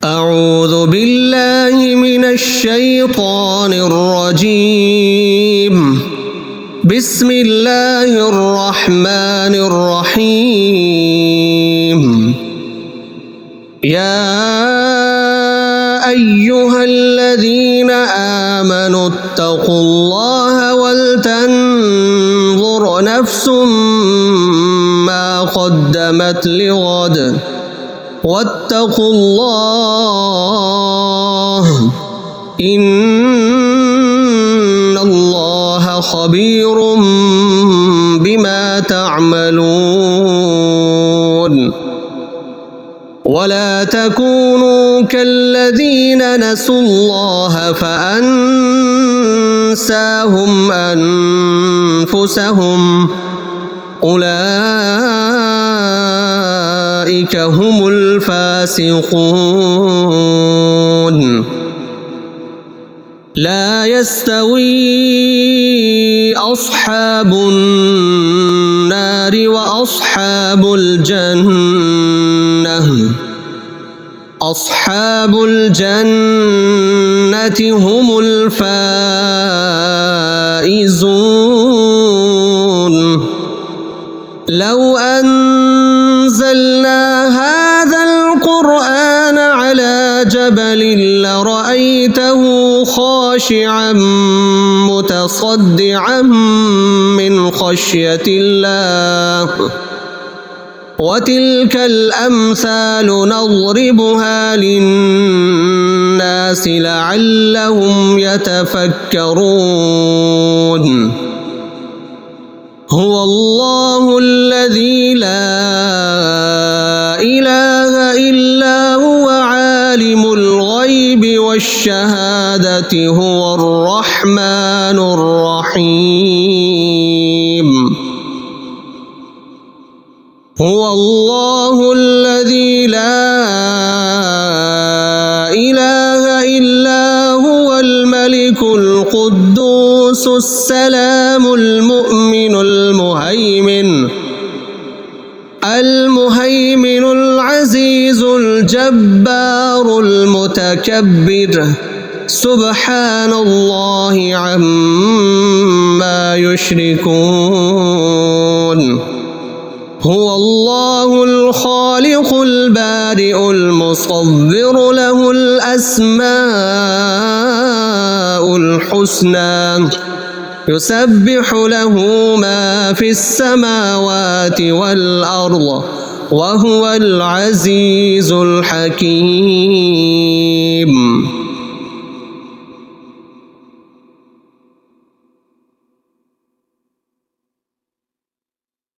أعوذ بالله من الشيطان الرجيم. بسم الله الرحمن الرحيم. يا أيها الذين آمنوا اتقوا الله ولتنظر نفس ما قدمت لغد واتقوا الله إن الله خبير بما تعملون. ولا تكونوا كالذين نسوا الله فأنساهم أنفسهم أولئك هم الفاسقون. لا يستوي أصحاب النار وأصحاب الجنة. أصحاب الجنة هم الفائزون. لو أنزلنا هذا القرآن على جبل لرأيته خاشعا متصدعا من خشية الله. وتلك الأمثال نضربها للناس لعلهم يتفكرون. هو الله الذي لا إله إلا هو عالم الغيب والشهادة هو الرحمن الرحيم. هو الله الذي لا إله إلا هو الملك القدوس السلام المؤمن المهيمن العزيز الجبار المتكبر. سبحان الله عما يشركون. هو الله الخالق البارئ المصور له الأسماء الحسنى يسبح له ما في السماوات والأرض وهو العزيز الحكيم.